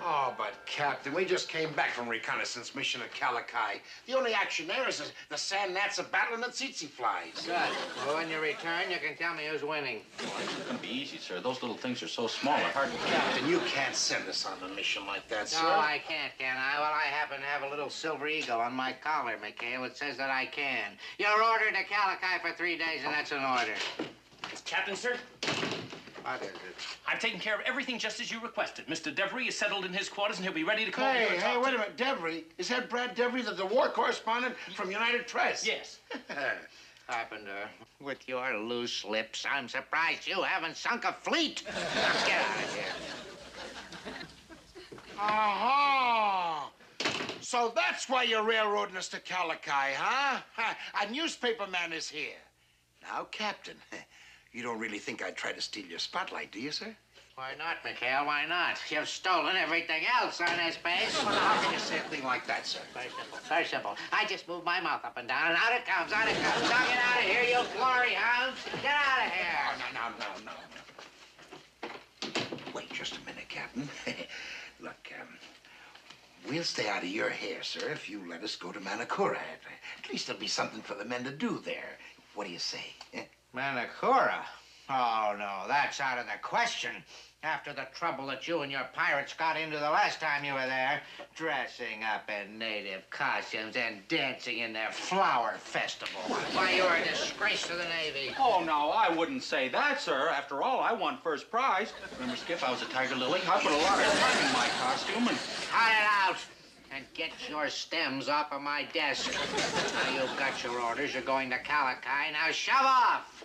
Oh, but Captain, we just came back from reconnaissance mission at Calakai. The only action there is the sand gnats are battling the tsetse flies. Good. Well, when you return, you can tell me who's winning. Well, it's gonna be easy, sir. Those little things are so small, they're hard to catch. Captain, you can't send us on a mission like that, sir. No, I can't, can I? Well, I happen to have a little silver eagle on my collar, McHale. It says that I can. You're ordered to Calakai for 3 days, and that's an order. Captain, sir, What is it? I've taken care of everything just as you requested. Mr. Devery is settled in his quarters, and he'll be ready to call you. Hey, wait a minute. Devery? Is that Brad Devery, the war correspondent from United Press? Yes. Carpenter, with your loose lips, I'm surprised you haven't sunk a fleet. Now, get out of here. Aha! So that's why you're railroading us to Calakai, huh? A newspaper man is here. Now, Captain, you don't really think I'd try to steal your spotlight, do you, sir? Why not, McHale? Why not? You've stolen everything else on this base. Well, how can you say a thing like that, sir? Very simple. Very simple. I just move my mouth up and down, and out it comes, out it comes. Now get out of here, you glory hounds. Get out of here. No. Wait just a minute, Captain. Look, we'll stay out of your hair, sir, if you let us go to Manakura. At least there'll be something for the men to do there. What do you say? Manakura? Oh, no, that's out of the question. After the trouble that you and your pirates got into the last time you were there, dressing up in native costumes and dancing in their flower festival. Why, you're a disgrace to the Navy. Oh, no, I wouldn't say that, sir. After all, I won first prize. Remember, Skip, I was a tiger lily. I put a lot of time in my costume and... Cut it out and get your stems off of my desk. Now you've got your orders. You're going to Calakai. Now shove off.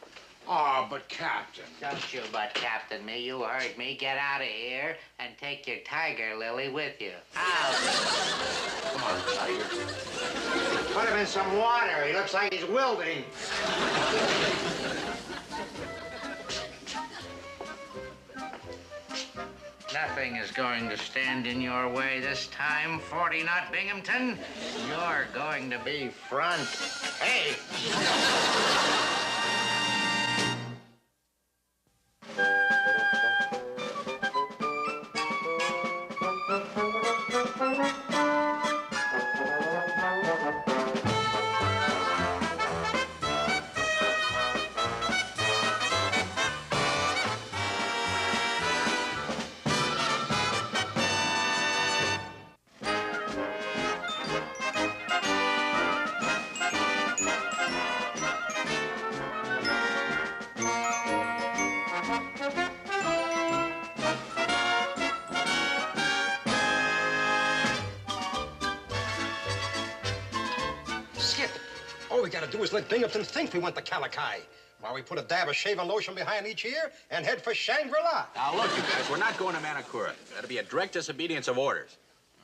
Oh, but Captain. Don't you but Captain me. You heard me. Get out of here and take your tiger lily with you. Out. Come on, Tiger. Put him in some water. He looks like he's wilding. Nothing is going to stand in your way this time, 40-knot Binghamton. You're going to be front. Hey! All we gotta do is let Binghamton think we went to Calakai, while we put a dab of shaving lotion behind each ear and head for Shangri-La. Now, look, you guys, we're not going to Manakura. That'll be a direct disobedience of orders.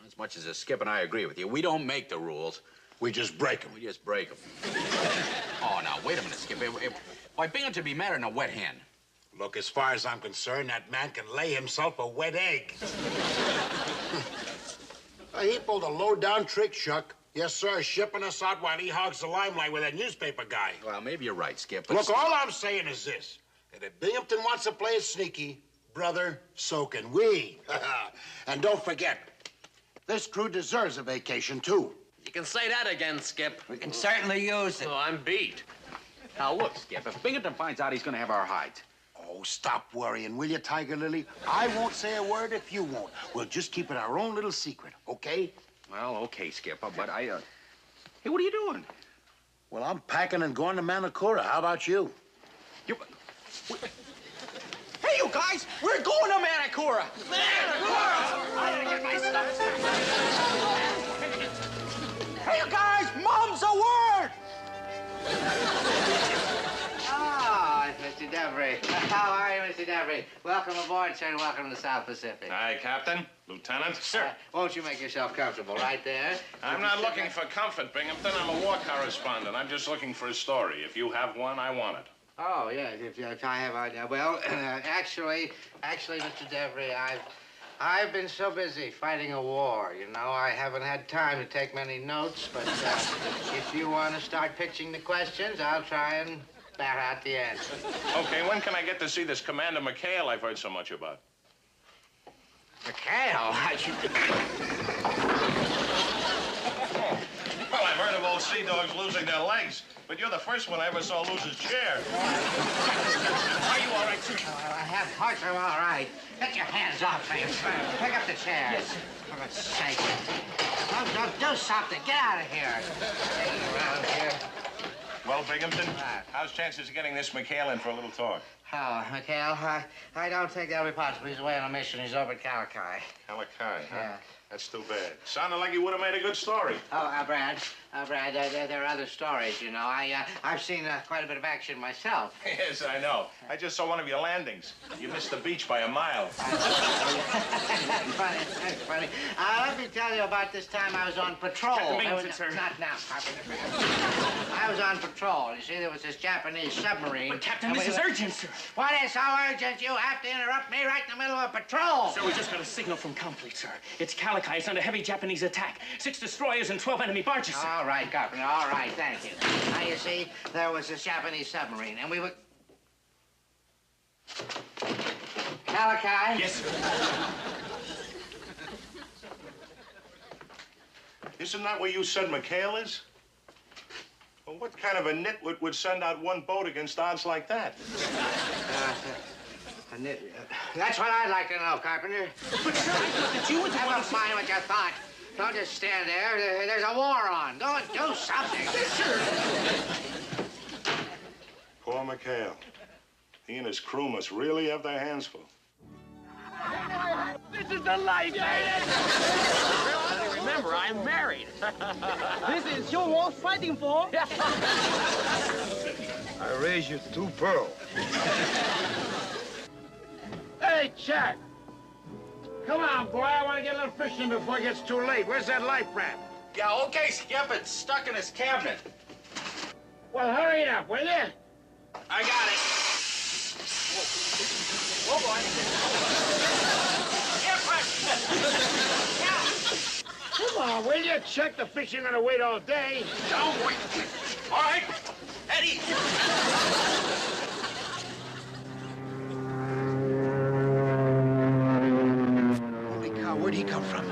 As much as Skip and I agree with you, we don't make the rules. We just break them. We just break them. Oh, now, wait a minute, Skip. Why, Binghamton be mad in a wet hen? Look, as far as I'm concerned, that man can lay himself a wet egg. He pulled a low-down trick, Shuck. Yes, sir, shipping us out while he hogs the limelight with that newspaper guy. Well, maybe you're right, Skip, but... Look, all I'm saying is this. That if Binghamton wants to play it sneaky, brother, so can we. And don't forget, this crew deserves a vacation, too. You can say that again, Skip. We can certainly use it. Oh, I'm beat. Now, look, Skip, if Binghamton finds out he's going to have our hides... Oh, stop worrying, will you, Tiger Lily? I won't say a word if you won't. We'll just keep it our own little secret, okay? Well, okay, Skip, but I, Hey, what are you doing? Well, I'm packing and going to Manakura. How about you? Hey, you guys! We're going to Manakura! Manakura! I gotta get my stuff. Hey, you guys! Mom's a word! Ah, Mr. Devery. How are you, Mr. Devery? Welcome aboard, sir, and welcome to the South Pacific. Hi, Captain. Lieutenant. Sir. Won't you make yourself comfortable right there? I'm not looking for comfort, Binghamton. I'm a war correspondent. I'm just looking for a story. If you have one, I want it. Oh, yes, if I have, well, actually, Mr. Devery, I've been so busy fighting a war, you know, I haven't had time to take many notes, but if you want to start pitching the questions, I'll try and spat out the answer. Okay, when can I get to see this Commander McHale I've heard so much about? McHale? Well, I've heard of old sea dogs losing their legs, but you're the first one I ever saw lose his chair. Are you all right, sir? I have hearts are all right. Get your hands off me. Pick up the chair. Yes, sir. For God's sake. Don't do something. Get out of here. Taking around here. Well, Binghamton, how's chances of getting this McHale in for a little talk? Oh, McHale, I don't think that'll be possible. He's away on a mission. He's over at Calakai. Calakai, huh? Yeah. That's too bad. Sounded like you would have made a good story. Oh, Brad, there are other stories, you know. I've seen quite a bit of action myself. Yes, I know. I just saw one of your landings. You missed the beach by a mile. Funny, that's funny. Let me tell you about this time I was on patrol. Captain Binghamton, sir. Not now, Carpenter. I was on patrol. You see, there was this Japanese submarine. But, Captain, this is urgent, sir. What is so urgent? You have to interrupt me right in the middle of a patrol. Sir, we just got a signal from Complete, sir. It's Calakai. It's under heavy Japanese attack. 6 destroyers and 12 enemy barges, sir. All right, Carpenter. All right, thank you. Now, you see, there was this Japanese submarine, and we were... Calakai? Yes, sir. Isn't that where you said McHale is? Well, what kind of a nitwit would send out one boat against odds like that? That's what I'd like to know, Carpenter. But, sir, I thought that you were the one Never mind what you thought. Don't just stand there. There's a war on. Go and do something. Yes, sir. Poor McHale. He and his crew must really have their hands full. This is the life, man! Remember, I'm married. This is your worth fighting for. I raised you 2 pearls. Hey, Chuck. Come on, boy. I want to get a little fishing before it gets too late. Where's that life raft? Yeah, okay, Skip. It's stuck in his cabinet. Well, hurry it up, will you? I got it. Whoa, boy. Come on, will you? Chuck, the fish ain't gonna wait all day. Don't wait. All right, Eddie. Holy cow, where'd he come from?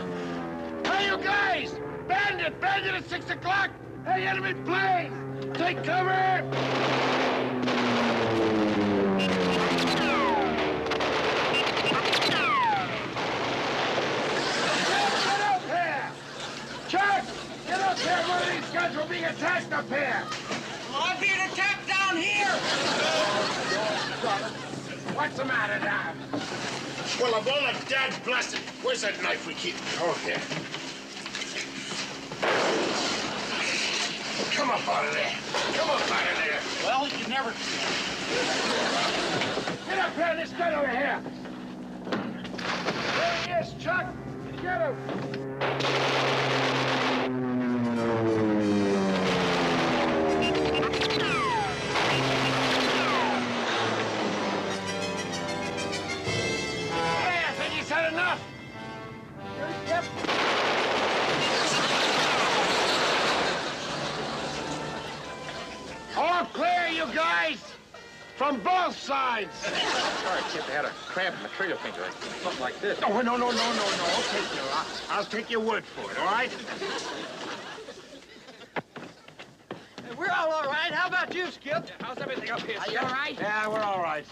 Hey, you guys! Bandit! Bandit at 6 o'clock! Hey, enemy plane! Take cover! Get up here! Chuck! Get up here! One of these guys will be attacked up here! I'm being attacked down here. What's the matter now? Well, of all the dad blasted, where's that knife we keep? Oh, here. Come up out of there. Come up out of there. Well, you never... Get up here, this guy over here. There he is, Chuck. Get him. Hey, I think he's had enough. Yep. All clear, you guys! From both sides! Sorry, Kip, they had a cramp in the trigger finger. Something like this. Oh, no. I'll take your word for it, all right? We're all right. How about you, Skip? How's everything up here, Are you all right? Yeah, we're all right.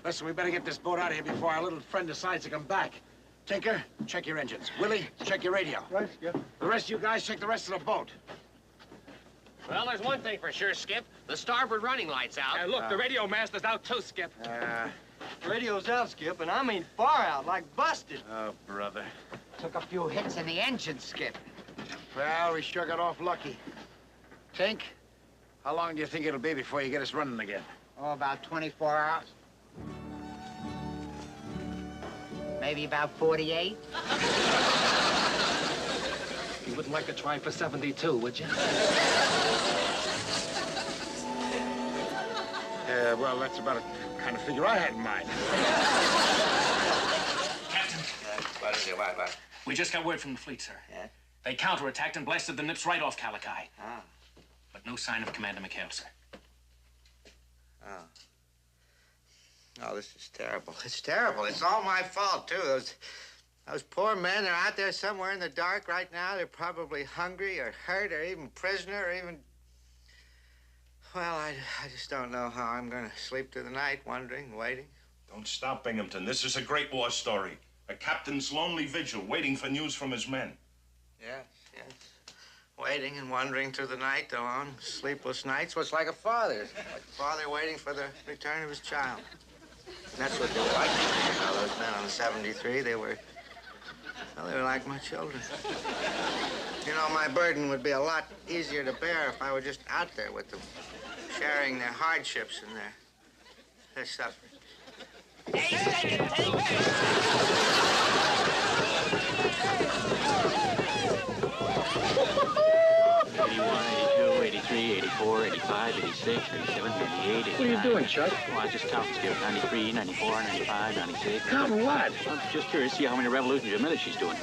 Listen, we better get this boat out of here before our little friend decides to come back. Tinker, check your engines. Willie, check your radio. Right, Skip. The rest of you guys, check the rest of the boat. Well, there's one thing for sure, Skip. The starboard running light's out. Look, the radio master's out too, Skip. Radio's out, Skip, and I mean far out, like busted. Oh, brother. Took a few hits in the engine, Skip. Well, we sure got off lucky. Tink, how long do you think it'll be before you get us running again? Oh, about 24 hours. Maybe about 48. You wouldn't like to try for 72, would you? Well, that's about the kind of figure I had in mind. Captain, What is it? What? we just got word from the fleet, sir. Yeah? They counterattacked and blasted the nips right off Calakai. Ah. But no sign of Commander McHale, sir. Oh, this is terrible. It's terrible. It's all my fault, too. Those poor men, they're out there somewhere in the dark right now. They're probably hungry or hurt or even prisoner or even... Well, I just don't know how I'm going to sleep through the night, wondering, waiting. Don't stop, Binghamton. This is a great war story. A captain's lonely vigil, waiting for news from his men. Yes. Waiting and wondering through the night, the long, sleepless nights. Well, it's like a father. Like a father waiting for the return of his child. And that's what they were like. You know, those men on the 73, they were like my children. You know, my burden would be a lot easier to bear if I were just out there with them, sharing their hardships and their suffering. What are you doing, Chuck? Well, I just counting, Skip. 93, 94, 95, 96. Counting what? I'm just curious to see how many revolutions a minute she's doing.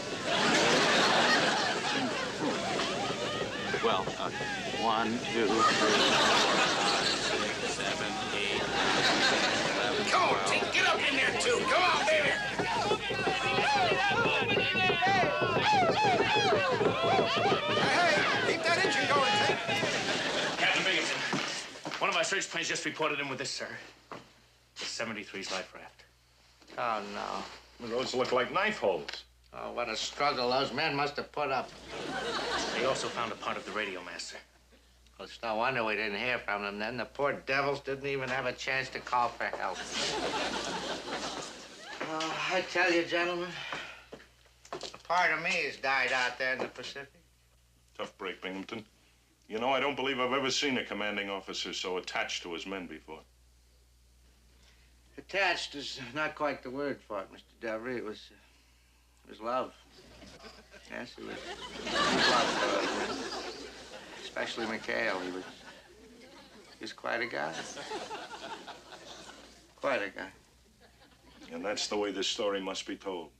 Well, 1, 2, 3, 4, 5, 6, 7, 8, 9, 10, 11, 12. Come on, Tink, get up in there, too. Come on, baby. Hey, keep that engine going, Tink. Captain Binghamton, one of our search planes just reported in with this, sir. The 73's life raft. Oh, no. Well, those look like knife holes. Oh, what a struggle those men must have put up. They also found a part of the radio master. Well, it's no wonder we didn't hear from them then. The poor devils didn't even have a chance to call for help. Oh, I tell you, gentlemen, a part of me has died out there in the Pacific. Tough break, Binghamton. You know, I don't believe I've ever seen a commanding officer so attached to his men before. Attached is not quite the word for it, Mr. Devery. It was love. Yes, it was love for those men. Especially McHale. He was quite a guy. Quite a guy. And that's the way this story must be told.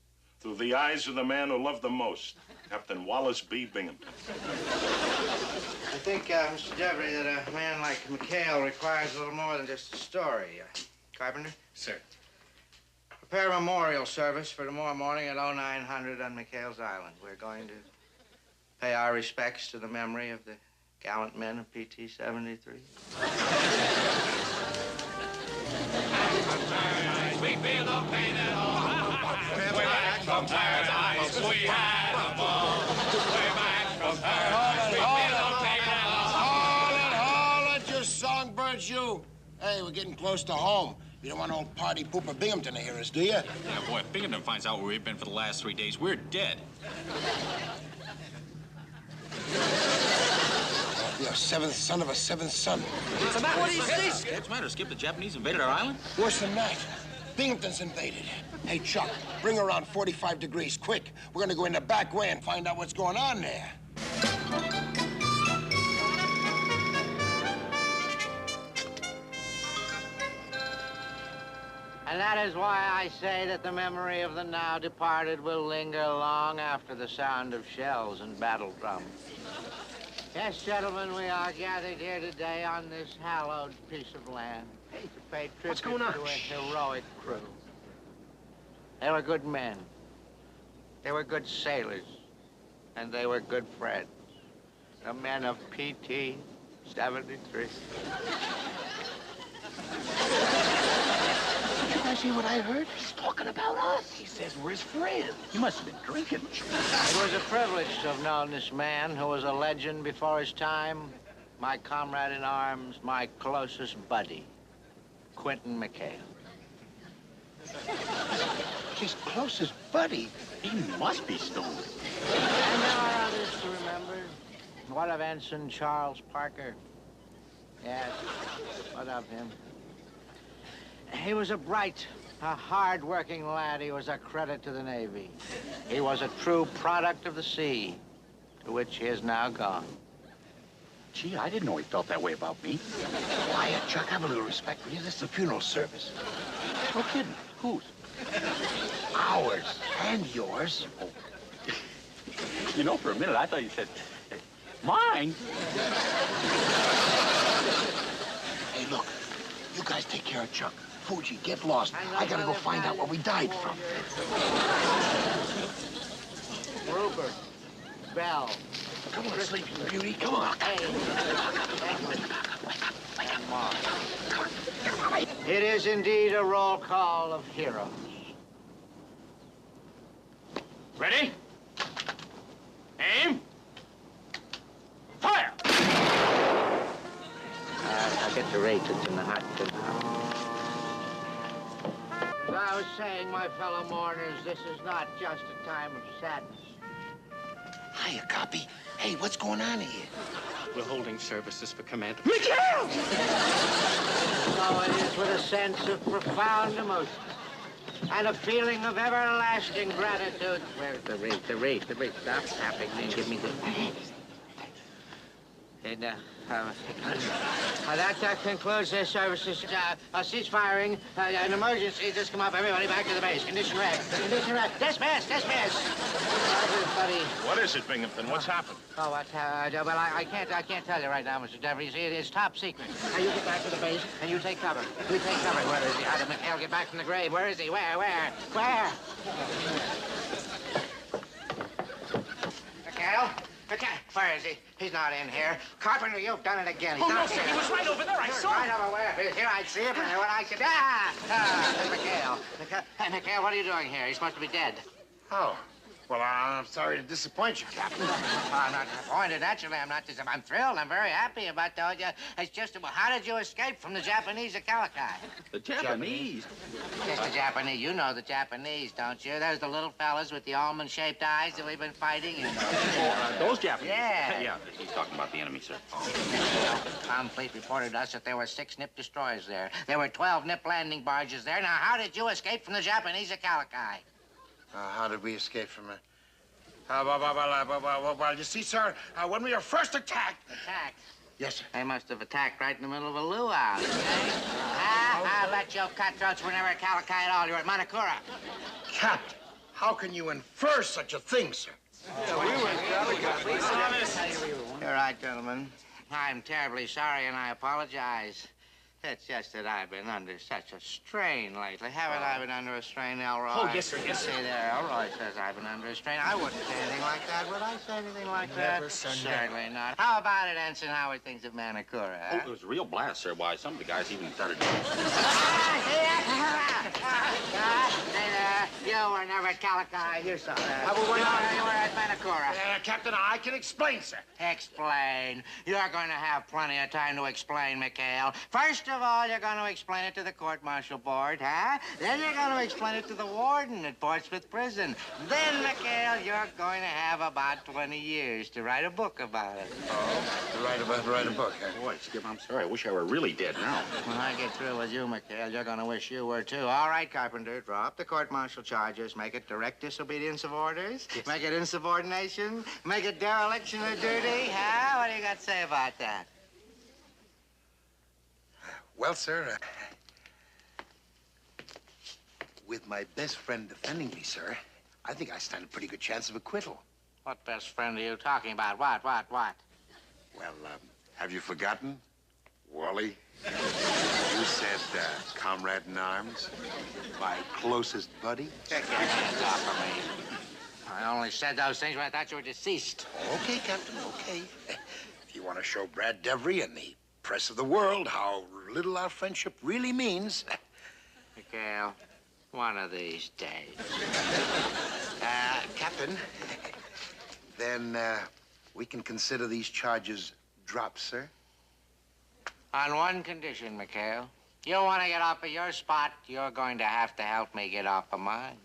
Through the eyes of the man who loved them most, Captain Wallace B. Binghamton. I think, Mr. Devery, that a man like McHale requires a little more than just a story. Carpenter? Sir. Prepare a memorial service for tomorrow morning at 0900 on McHale's Island. We're going to pay our respects to the memory of the gallant men of PT 73. We feel no pain at all. We're back from paradise. We had a ball. We're back from paradise. We feel no pain at all. Hold it, you songbirds, you. Hey, we're getting close to home. You don't want old party pooper Binghamton to hear us, do you? Yeah, boy, if Binghamton finds out where we've been for the last 3 days, we're dead. You're a seventh son of a seventh son. What's the matter? What do you say, Skip? What's the matter, Skip? The Japanese invaded our island? Worse than that. Binghamton's invaded. Hey, Chuck, bring around 45 degrees, quick. We're gonna go in the back way and find out what's going on there. And that is why I say that the memory of the now departed will linger long after the sound of shells and battle drums. Yes, gentlemen, we are gathered here today on this hallowed piece of land to pay tribute to a heroic crew. They were good men. They were good sailors. And they were good friends. The men of PT 73. Did you guys hear what I heard? He's talking about us. He says we're his friends. You must have been drinking. It was a privilege to have known this man who was a legend before his time, my comrade in arms, my closest buddy, Quentin McHale. His closest buddy? He must be stoned. And there are others to remember. What of Ensign Charles Parker? Yes, what of him? He was a bright, a hard-working lad. He was a credit to the Navy. He was a true product of the sea, to which he is now gone. Gee, I didn't know he felt that way about me. Quiet, Chuck. Have a little respect for you. This is a funeral service. No kidding. Whose? Ours and yours. Oh. You know, for a minute, I thought you said, mine. Hey, look. You guys take care of Chuck. Fuji, get lost. I gotta go find out where we died from. Rupert. Bell. Come on, Sleeping Beauty, come on. It is indeed a roll call of heroes. Ready? Aim. Fire! I'll get the Wreath. It's in the hot tub. As I was saying, my fellow mourners, this is not just a time of sadness. Hiya, Copy. Hey, what's going on here? We're holding services for Commander. McHale's! So it is with a sense of profound emotion and a feeling of everlasting gratitude. Where's the Wreath? The Wreath. Stop tapping me and give me the... And, that concludes this services. Cease firing. An emergency. Just come up. Everybody back to the base. Condition red. Condition red. Dismiss. Everybody. What is it, Binghamton? What's happened? Oh, what? Well, I can't tell you right now, Mr. Dever. You see, it is top secret. Now, you get back to the base, and you take cover. We take cover. Where is he? How did McHale get back from the grave? Where is he? Where? McHale? Where is he? He's not in here. Carpenter, you've done it again. He's not no, sir. He was right over there. I saw him. Right over where? Here, I see him. And what I said. McHale. Hey, McHale, what are you doing here? He's supposed to be dead. Oh, well, I'm sorry to disappoint you, Captain. I'm not disappointed. Naturally, I'm not disappointed. I'm thrilled. I'm very happy about that. It's just, how did you escape from the Japanese at Calicut? The Japanese? Yes, the Japanese. You know the Japanese, don't you? There's the little fellas with the almond-shaped eyes that we've been fighting. Those Japanese? Yeah. Yeah, he's talking about the enemy, sir. Tom Fleet reported us that there were 6 nip destroyers there. There were 12 nip landing barges there. Now, how did you escape from the Japanese at Calicut? How did we escape from it? Well, you see, sir, when we were first attacked... Attacked? Yes, sir. They must have attacked right in the middle of a luau, I'll let you cutthroats were never at Calicut at all. You're at Manakura. Captain, how can you infer such a thing, sir? You're right, gentlemen. I'm terribly sorry, and I apologize. It's just that I've been under such a strain lately. Haven't I been under a strain, Elroy? Oh, yes, sir, yes, sir. See there, Elroy says I've been under a strain. I wouldn't say anything like that. Would I say anything like that? Never, sir, Certainly not. How about it, Ensign? How are things at Manakura? Oh, it was a real blast, sir. Why, some of the guys even started... You were never at Calicut. You saw that. You were at Manakura. Captain, I can explain, sir. Explain. You're going to have plenty of time to explain, McHale. First of all, you're going to explain it to the court-martial board, huh? Then you're going to explain it to the warden at Portsmouth Prison. Then, McHale, you're going to have about 20 years to write a book about it. Oh, to write a book, huh? Boy, Skip, I'm sorry. I wish I were really dead now. When I get through with you, McHale, you're going to wish you were, too. All right, Carpenter, drop the court-martial charges. Make it direct disobedience of orders. Yes. Make it insubordination. Make it dereliction of duty. Huh? What do you got to say about that? Well, sir, with my best friend defending me, sir, I think I stand a pretty good chance of acquittal. What best friend are you talking about? What? Well, have you forgotten? Wally? You said, comrade in arms? My closest buddy? Take your hands off of me. I only said those things when I thought you were deceased. Okay, Captain, okay. If you want to show Brad Devery and the press of the world how little our friendship really means... Mikhail, one of these days. Captain, then we can consider these charges dropped, sir? On one condition, Mikhail. You want to get off of your spot, you're going to have to help me get off of mine.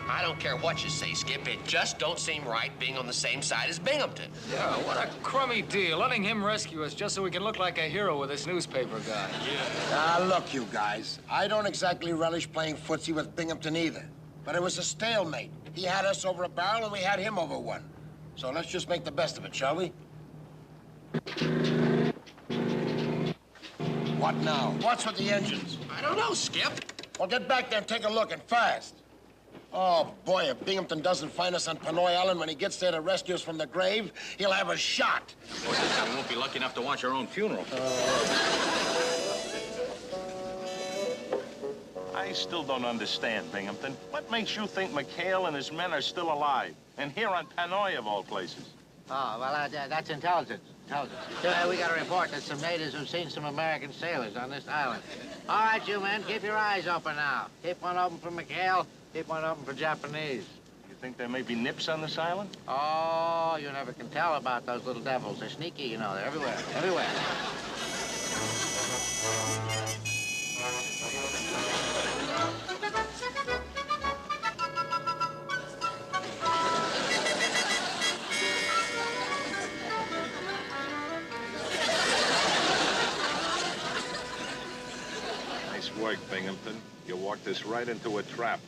I don't care what you say, Skip. It just don't seem right being on the same side as Binghamton. Yeah, what a crummy deal. Letting him rescue us just so we can look like a hero with this newspaper guy. Yeah. Look, you guys. I don't exactly relish playing footsie with Binghamton either. But it was a stalemate. He had us over a barrel and we had him over one. So let's just make the best of it, shall we? What now? What's with the engines? I don't know, Skip. Well, get back there and take a look, and fast. Oh, boy, if Binghamton doesn't find us on Panoy Island when he gets there to rescue us from the grave, he'll have us shot. Well, this time we won't be lucky enough to watch our own funeral. I still don't understand, Binghamton. What makes you think McHale and his men are still alive? And here on Panoy, of all places? Oh, well, that's intelligence. We got a report that some natives have seen some American sailors on this island. All right, you men, keep your eyes open now. Keep one open for McHale, keep one open for Japanese. You think there may be nips on this island? Oh, you never can tell about those little devils. They're sneaky, you know. They're everywhere, everywhere. Nice work, Binghamton. You walked us right into a trap.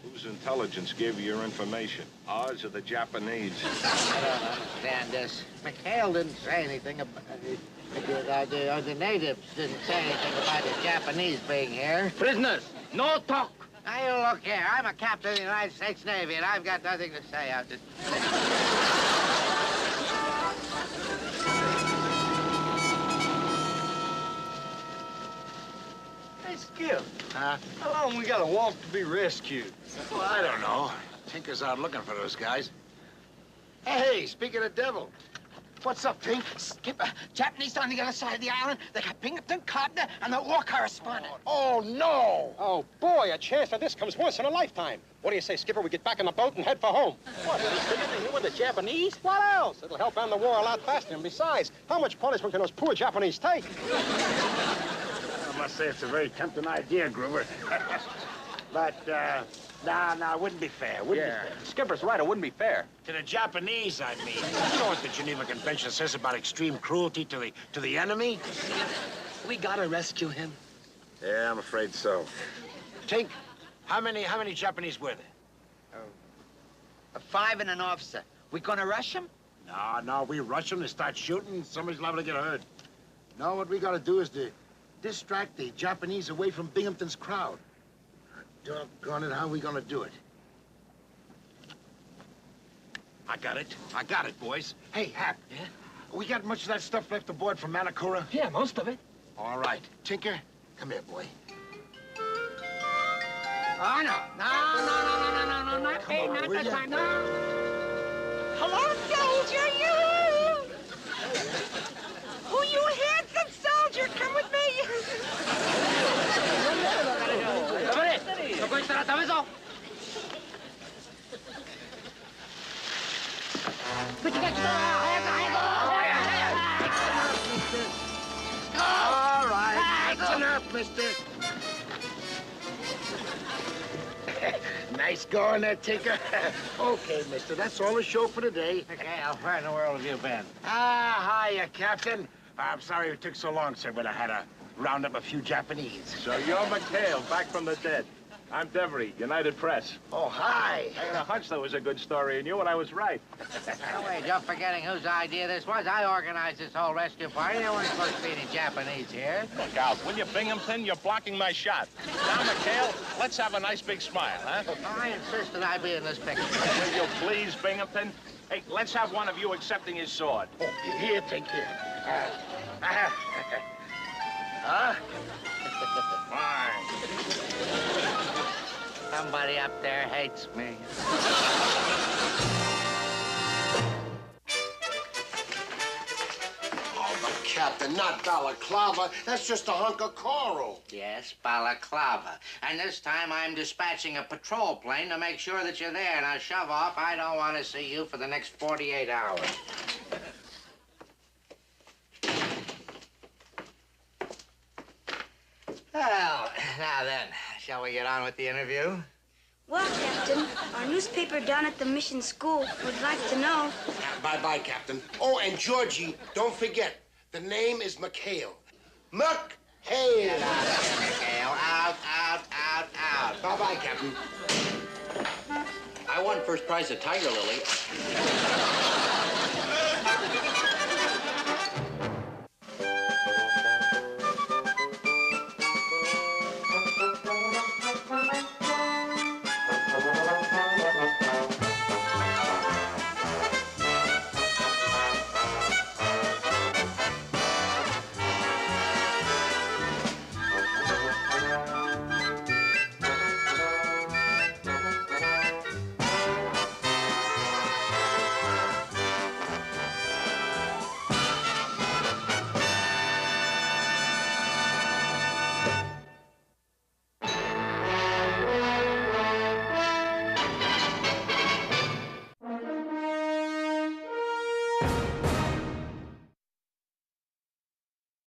Whose intelligence gave you your information? Ours or the Japanese? I don't understand this. McHale didn't say anything about the natives didn't say anything about the Japanese being here. Prisoners, no talk. Now, you look here. I'm a captain of the United States Navy, and I've got nothing to say. I'll just... Hey, Skip. Huh? How long we gotta walk to be rescued? Well, I don't know. Tinker's out looking for those guys. Hey, speaking of devil, what's up, Tink? Skip, Japanese on the other side of the island. They got Binghamton, Codner, and the war correspondent. Oh, no! Oh, boy, a chance for this comes once in a lifetime. What do you say, Skipper? We get back in the boat and head for home. What, are we sticking here with the Japanese? What else? It'll help end the war a lot faster. And besides, how much punishment can those poor Japanese take? I must say it's a very tempting idea, Groover. But, no, it wouldn't be fair. Wouldn't be fair. Skipper's right, it wouldn't be fair. To the Japanese, I mean. You know what the Geneva Convention says about extreme cruelty to the enemy? We gotta rescue him. Yeah, I'm afraid so. Tink, how many Japanese were there? 5 and an officer. We gonna rush him? No, we rush them, they start shooting, somebody's liable to get hurt. No, what we gotta do is to distract the Japanese away from Binghamton's crowd. Doggone it, how are we gonna do it? I got it, boys. Hey, Hap. Yeah? We got much of that stuff left aboard from Manakura? Yeah, most of it. All right. Tinker, come here, boy. Oh, no, not me, not this time, no. Hello, soldier, you! Who you handsome soldier, come with me. All right, that's enough, mister. Nice going there, Tinker. Okay, mister, that's all the show for today. McHale, where in the world have you been? Hiya, Captain. I'm sorry it took so long, sir, but I had to round up a few Japanese. So you're McHale, back from the dead. I'm Devery, United Press. Oh, hi. I had a hunch that was a good story, and you and I was right. No way, you're forgetting whose idea this was. I organized this whole rescue party. There weren't supposed to be any Japanese here. Look out, will you, Binghamton? You're blocking my shot. Now, McHale, let's have a nice big smile, huh? I insist that I be in this picture. Will you please, Binghamton? Hey, let's have one of you accepting his sword. Oh, here, take here. Huh? Fine. Somebody up there hates me. Oh, but Captain, not balaclava. That's just a hunk of coral. Yes, balaclava. And this time I'm dispatching a patrol plane to make sure that you're there. Now shove off. I don't want to see you for the next 48 hours. Well, now then, shall we get on with the interview? Well, Captain, our newspaper down at the mission school would like to know. Bye-bye, Captain. Oh, and Georgie, don't forget, the name is McHale. McHale. Get out of here, McHale. Out. Bye-bye, Captain. I won first prize at Tiger Lily.